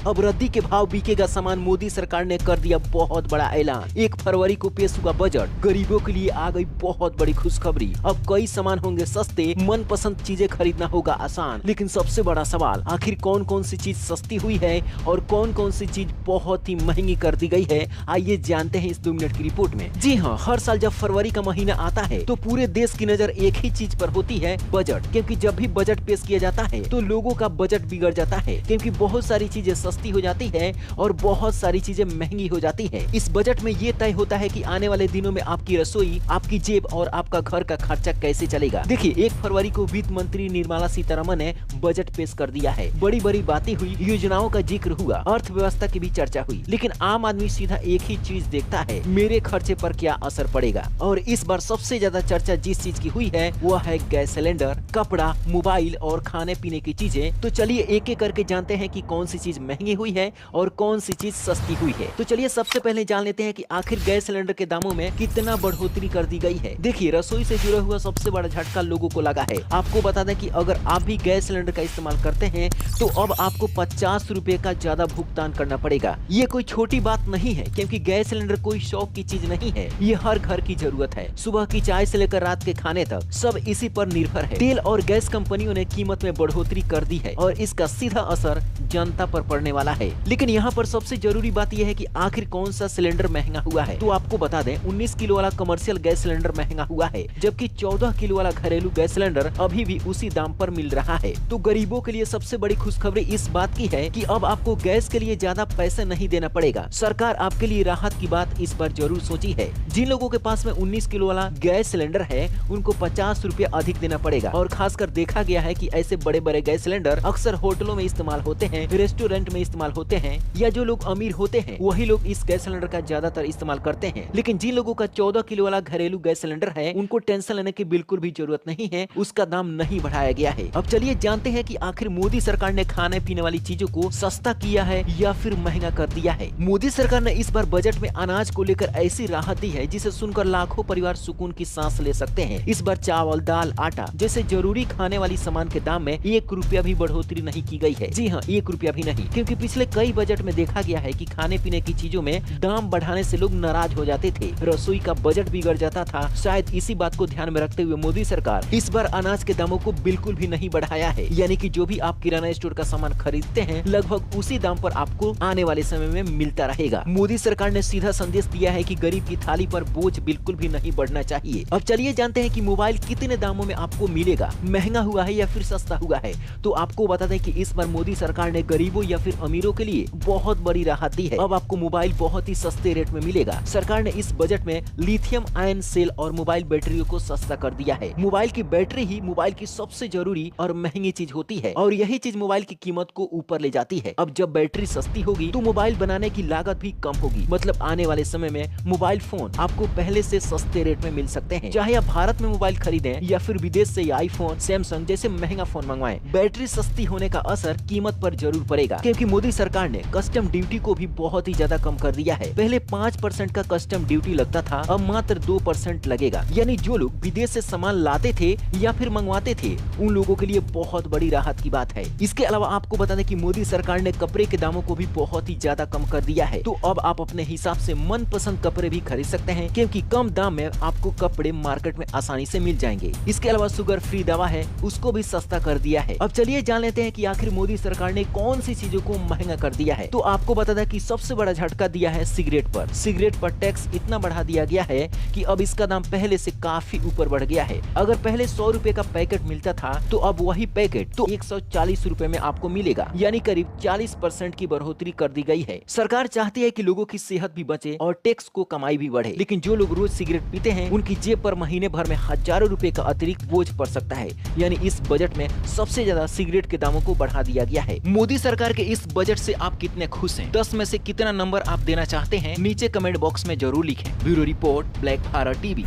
अब रद्दी के भाव बिकेगा सामान, मोदी सरकार ने कर दिया बहुत बड़ा ऐलान। 1 फरवरी को पेश हुआ बजट, गरीबों के लिए आ गई बहुत बड़ी खुशखबरी। अब कई सामान होंगे सस्ते, मनपसंद चीजें खरीदना होगा आसान। लेकिन सबसे बड़ा सवाल, आखिर कौन कौन सी चीज सस्ती हुई है और कौन कौन सी चीज बहुत ही महंगी कर दी गई है, आइए जानते हैं इस 2 मिनट की रिपोर्ट में। जी हाँ, हर साल जब फरवरी का महीना आता है तो पूरे देश की नजर एक ही चीज पर होती है, बजट। क्योंकि जब भी बजट पेश किया जाता है तो लोगों का बजट बिगड़ जाता है, क्योंकि बहुत सारी चीजें सस्ती हो जाती है और बहुत सारी चीजें महंगी हो जाती है। इस बजट में ये तय होता है कि आने वाले दिनों में आपकी रसोई, आपकी जेब और आपका घर का खर्चा कैसे चलेगा। देखिए, 1 फरवरी को वित्त मंत्री निर्मला सीतारमण ने बजट पेश कर दिया है। बड़ी बड़ी बातें हुई, योजनाओं का जिक्र हुआ, अर्थव्यवस्था की भी चर्चा हुई। लेकिन आम आदमी सीधा एक ही चीज देखता है, मेरे खर्चे पर क्या असर पड़ेगा। और इस बार सबसे ज्यादा चर्चा जिस चीज की हुई है वह है गैस सिलेंडर, कपड़ा, मोबाइल और खाने पीने की चीजें। तो चलिए एक एक करके जानते हैं कि कौन सी चीज महंगी हुई है और कौन सी चीज सस्ती हुई है। तो चलिए सबसे पहले जान लेते हैं कि आखिर गैस सिलेंडर के दामों में कितना बढ़ोतरी कर दी गई है। देखिए, रसोई से जुड़ा हुआ सबसे बड़ा झटका लोगों को लगा है। आपको बता दें कि अगर आप भी गैस सिलेंडर का इस्तेमाल करते हैं तो अब आपको 50 रुपए का ज्यादा भुगतान करना पड़ेगा। ये कोई छोटी बात नहीं है, क्योंकि गैस सिलेंडर कोई शौक की चीज नहीं है, ये हर घर की जरूरत है। सुबह की चाय से लेकर रात के खाने तक सब इसी पर निर्भर है। तेल और गैस कंपनियों ने कीमत में बढ़ोतरी कर दी है और इसका सीधा असर जनता पर पड़ने वाला है। लेकिन यहाँ पर सबसे जरूरी बात यह है कि आखिर कौन सा सिलेंडर महंगा हुआ है। तो आपको बता दें, 19 किलो वाला कमर्शियल गैस सिलेंडर महंगा हुआ है, जबकि 14 किलो वाला घरेलू गैस सिलेंडर अभी भी उसी दाम पर मिल रहा है। तो गरीबों के लिए सबसे बड़ी खुशखबरी इस बात की है कि अब आपको गैस के लिए ज्यादा पैसे नहीं देना पड़ेगा। सरकार आपके लिए राहत की बात इस बार जरूर सोची है। जिन लोगों के पास में 19 किलो वाला गैस सिलेंडर है उनको 50 रुपए अधिक देना पड़ेगा। और खासकर देखा गया है कि ऐसे बड़े बड़े गैस सिलेंडर अक्सर होटलों में इस्तेमाल होते हैं, रेस्टोरेंट में इस्तेमाल होते हैं, या जो लोग अमीर होते हैं वही लोग इस गैस सिलेंडर का ज्यादातर इस्तेमाल करते हैं। लेकिन जिन लोगों का 14 किलो वाला घरेलू गैस सिलेंडर है उनको टेंशन लेने की बिल्कुल भी जरूरत नहीं है, उसका दाम नहीं बढ़ाया गया है। अब चलिए जानते हैं कि आखिर मोदी सरकार ने खाने पीने वाली चीजों को सस्ता किया है या फिर महंगा कर दिया है। मोदी सरकार ने इस बार बजट में अनाज को लेकर ऐसी राहत दी है जिसे सुनकर लाखों परिवार सुकून की सांस ले सकते हैं। इस बार चावल, दाल, आटा जैसे जरूरी खाने वाली सामान के दाम में 1 रुपया भी बढ़ोतरी नहीं की गई है। जी हाँ, 1 रुपया भी नहीं, क्योंकि पिछले कई बजट में देखा गया है कि खाने पीने की चीजों में दाम बढ़ाने से लोग नाराज हो जाते थे, रसोई का बजट बिगड़ जाता था। शायद इसी बात को ध्यान में रखते हुए मोदी सरकार इस बार अनाज के दामों को बिल्कुल भी नहीं बढ़ाया है। यानी कि जो भी आप किराना स्टोर का सामान खरीदते हैं लगभग उसी दाम पर आपको आने वाले समय में मिलता रहेगा। मोदी सरकार ने सीधा संदेश दिया है कि गरीब की थाली पर बोझ बिल्कुल भी नहीं बढ़ना चाहिए। अब चलिए जानते हैं कि मोबाइल कितने दामों में आपको मिलेगा, महंगा हुआ है या फिर सस्ता हुआ है। तो आपको बता दें कि इस बार मोदी सरकार ने गरीबों या फिर अमीरों के लिए बहुत बड़ी राहत दी है। अब आपको मोबाइल बहुत ही सस्ते रेट में मिलेगा। सरकार ने इस बजट में लिथियम आयन सेल और मोबाइल बैटरियों को सस्ता कर दिया है। मोबाइल की बैटरी ही मोबाइल की सबसे जरूरी और महंगी चीज होती है और यही चीज मोबाइल की कीमत को ऊपर ले जाती है। अब जब बैटरी सस्ती होगी तो मोबाइल बनाने की लागत भी कम होगी। मतलब आने वाले समय में मोबाइल फोन आपको पहले से सस्ते रेट में मिल सकते हैं। चाहे आप भारत में मोबाइल खरीदें या फिर विदेश से आईफोन, सैमसंग जैसे महंगा फोन मंगवाएं, बैटरी सस्ती होने का असर कीमत पर जरूर पड़ेगा। क्योंकि मोदी सरकार ने कस्टम ड्यूटी को भी बहुत ही ज्यादा कम कर दिया है। पहले 5% का कस्टम ड्यूटी लगता था, अब मात्र 2% लगेगा। यानी जो लोग विदेश से सामान लाते थे या फिर मंगवाते थे उन लोगों के लिए बहुत बड़ी राहत की बात है। इसके अलावा आपको बता दें कि मोदी सरकार ने कपड़े के दामों को भी बहुत ही ज्यादा कम कर दिया है। तो अब आप अपने हिसाब से मनपसंद कपड़े भी खरीद सकते हैं, क्योंकि कम दाम में आपको कपड़े मार्केट में आसानी से मिल जाएंगे। इसके अलावा शुगर फ्री दवा है उसको भी सस्ता कर दिया है। अब चलिए जान लेते हैं कि आखिर मोदी सरकार ने कौन सी चीजों को महंगा कर दिया है। तो आपको बता दें कि सबसे बड़ा झटका दिया है सिगरेट पर। सिगरेट पर टैक्स इतना बढ़ा दिया गया है कि अब इसका दाम पहले से काफी ऊपर बढ़ गया है। अगर पहले 100 रुपए का पैकेट मिलता था तो अब वही पैकेट तो 140 रुपए में आपको मिलेगा, यानी करीब 40% की बढ़ोतरी कर दी गई है। सरकार चाहती है कि लोगों की सेहत भी बचे और टैक्स को कमाई भी बढ़े। लेकिन जो लोग रोज सिगरेट पीते हैं उनकी जेब पर महीने भर में हजारों रुपए का अतिरिक्त बोझ पड़ सकता है। यानी इस बजट में सबसे ज्यादा सिगरेट के दामों को बढ़ा दिया गया है। मोदी सरकार के इस बजट से आप कितने खुश हैं? 10 में से कितना नंबर आप देना चाहते हैं नीचे कमेंट बॉक्स में जरूर लिखें। Bureau report, black Bharat TV.